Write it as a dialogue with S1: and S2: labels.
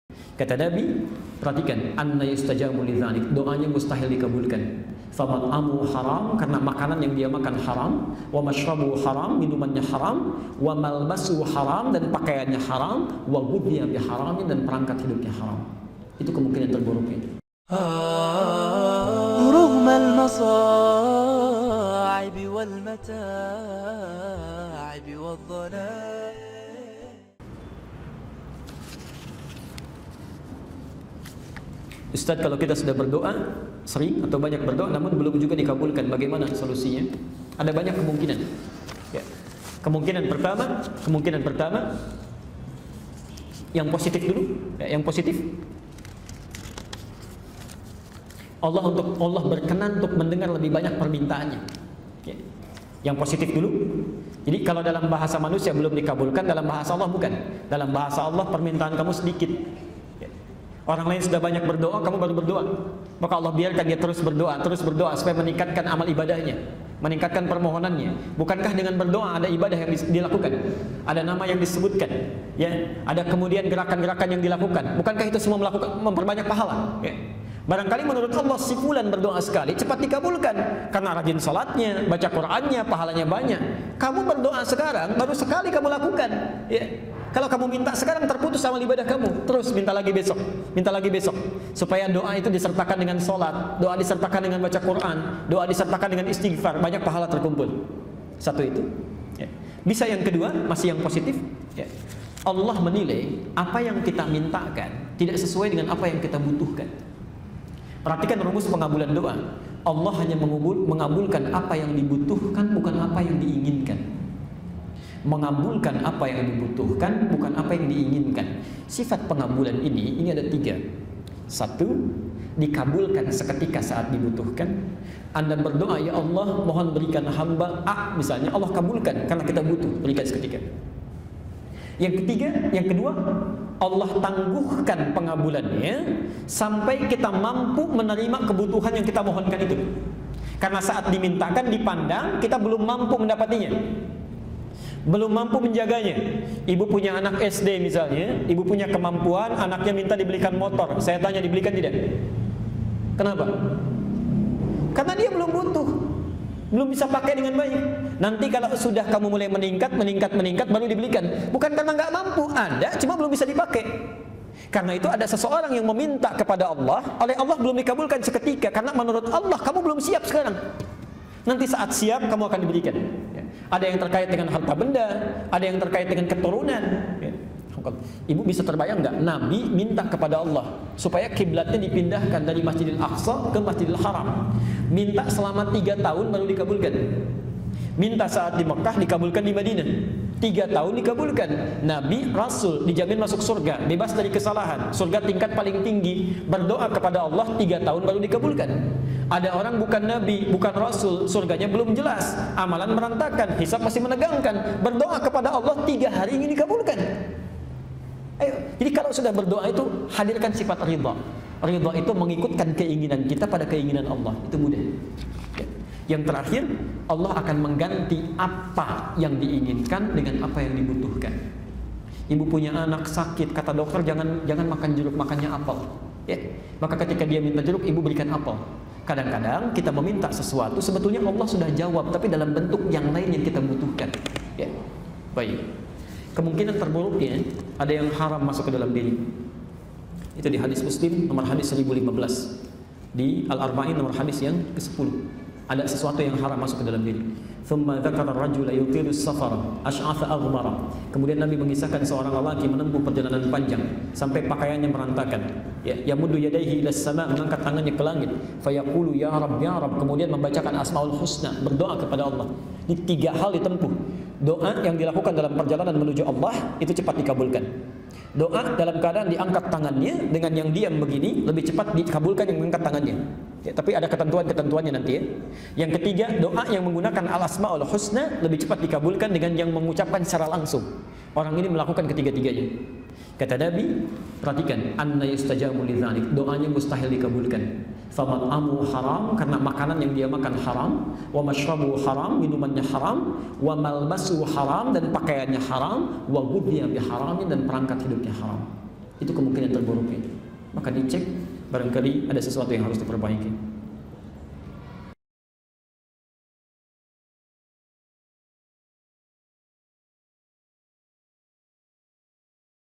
S1: Kata Nabi, perhatikan, anna yustajabu lidzalik, doanya mustahil dikabulkan. Famat'amu haram, karena makanan yang dia makan haram, wa mashrabu haram, minumannya haram, wa malbasu haram, dan pakaiannya haram, wa ghudhiya biharamin, dan perangkat hidupnya haram. Itu kemungkinan terburuknya.
S2: رغم المصاعب والمتاعب والضلال.
S1: Ustaz, kalau kita sudah berdoa sering atau banyak berdoa namun belum juga dikabulkan, bagaimana solusinya? Ada banyak kemungkinan. Ya. Kemungkinan pertama yang positif dulu, ya, yang positif. Allah berkenan untuk mendengar lebih banyak permintaannya. Ya. Yang positif dulu. Jadi kalau dalam bahasa manusia belum dikabulkan, dalam bahasa Allah bukan. Dalam bahasa Allah permintaan kamu sedikit. Orang lain sudah banyak berdoa, kamu baru berdoa. Maka Allah biarkan dia terus berdoa supaya meningkatkan amal ibadahnya, meningkatkan permohonannya. Bukankah dengan berdoa ada ibadah yang dilakukan? Ada nama yang disebutkan, ya. Ada kemudian gerakan-gerakan yang dilakukan. Bukankah itu semua memperbanyak pahala? Ya. Barangkali menurut Allah si fulan berdoa sekali cepat dikabulkan karena rajin salatnya, baca Qur'annya, pahalanya banyak. Kamu berdoa sekarang baru sekali kamu lakukan, ya. Kalau kamu minta sekarang terputus amal ibadah kamu, terus minta lagi besok, supaya doa itu disertakan dengan salat, doa disertakan dengan baca Quran, doa disertakan dengan istighfar, banyak pahala terkumpul. Satu itu. Ya. Bisa yang kedua, masih yang positif. Ya. Allah menilai apa yang kita mintakan tidak sesuai dengan apa yang kita butuhkan. Perhatikan rumus pengabulan doa. Allah hanya mengabulkan apa yang dibutuhkan, bukan apa yang diinginkan. Mengabulkan apa yang dibutuhkan, bukan apa yang diinginkan. Sifat pengabulan ini ada 3. 1, dikabulkan seketika saat dibutuhkan. Anda berdoa, ya Allah mohon berikan hamba A misalnya, Allah kabulkan karena kita butuh, berikan seketika. Yang kedua, Allah tangguhkan pengabulannya sampai kita mampu menerima kebutuhan yang kita mohonkan itu. Karena saat dimintakan, dipandang, kita belum mampu mendapatinya, belum mampu menjaganya. Ibu punya anak SD misalnya, ibu punya kemampuan, anaknya minta dibelikan motor. Saya tanya, dibelikan tidak? Kenapa? Karena dia belum butuh, belum bisa pakai dengan baik. Nanti kalau sudah kamu mulai meningkat baru dibelikan. Bukan karena nggak mampu, Anda cuma belum bisa dipakai. Karena itu ada seseorang yang meminta kepada Allah, oleh Allah belum dikabulkan seketika, karena menurut Allah kamu belum siap sekarang. Nanti saat siap kamu akan diberikan. Ada yang terkait dengan harta benda, ada yang terkait dengan keturunan. Ibu bisa terbayang nggak? Nabi minta kepada Allah supaya kiblatnya dipindahkan dari Masjidil Aqsa ke Masjidil Haram. Minta selama 3 tahun baru dikabulkan. Minta saat di Mekah, dikabulkan di Madinah. 3 tahun dikabulkan. Nabi, Rasul, dijamin masuk surga, bebas dari kesalahan, surga tingkat paling tinggi. Berdoa kepada Allah 3 tahun baru dikabulkan. Ada orang bukan Nabi, bukan Rasul, surganya belum jelas, amalan merantakan, hisab masih menegangkan, berdoa kepada Allah 3 hari ingin dikabulkan. Ayo, jadi kalau sudah berdoa itu hadirkan sifat ridha. Ridha itu mengikutkan keinginan kita pada keinginan Allah. Itu mudah. Ya. Yang terakhir, Allah akan mengganti apa yang diinginkan dengan apa yang dibutuhkan. Ibu punya anak sakit, kata dokter jangan makan jeruk, makannya apel. Ya. Maka ketika dia minta jeruk, ibu berikan apel. Kadang-kadang kita meminta sesuatu, sebetulnya Allah sudah jawab, tapi dalam bentuk yang lain yang kita butuhkan. Ya. Baik. Kemungkinan terburuknya ada yang haram masuk ke dalam diri. Itu di hadis Muslim nomor hadis 1015, di Al-Arba'in nomor hadis yang ke-10. Ada sesuatu yang haram masuk ke dalam diri. Thumma dzakara ar-rajula yutilu as-safara ash'atha aghbara. Kemudian Nabi mengisahkan seorang lelaki menempuh perjalanan panjang sampai pakaiannya merantakan. Ya, yamuddu yadayhi ila as-sama', mengangkat tangannya ke langit. Fayaqulu ya Rabb ya Rabb. Kemudian membacakan Asmaul Husna, berdoa kepada Allah. Ini 3 hal ditempuh. Doa yang dilakukan dalam perjalanan menuju Allah itu cepat dikabulkan. Doa dalam keadaan diangkat tangannya dengan yang diam begini lebih cepat dikabulkan yang mengangkat tangannya. Ya, tapi ada ketentuan-ketentuannya nanti ya. Yang ketiga, doa yang menggunakan al-asmaul husna lebih cepat dikabulkan dengan yang mengucapkan secara langsung. Orang ini melakukan ketiga-tiganya. Kata Nabi, perhatikan, anna yustajabu lidzalik, doanya mustahil dikabulkan. Famat'amu haram, karena makanan yang dia makan haram, wa mashrabu haram, minumannya haram, wa malbasu haram, dan pakaiannya haram, wa ghudhiya biharamin, dan perangkat hidupnya haram. Itu kemungkinan terburuknya. Maka dicek, barangkali ada sesuatu yang harus diperbaiki.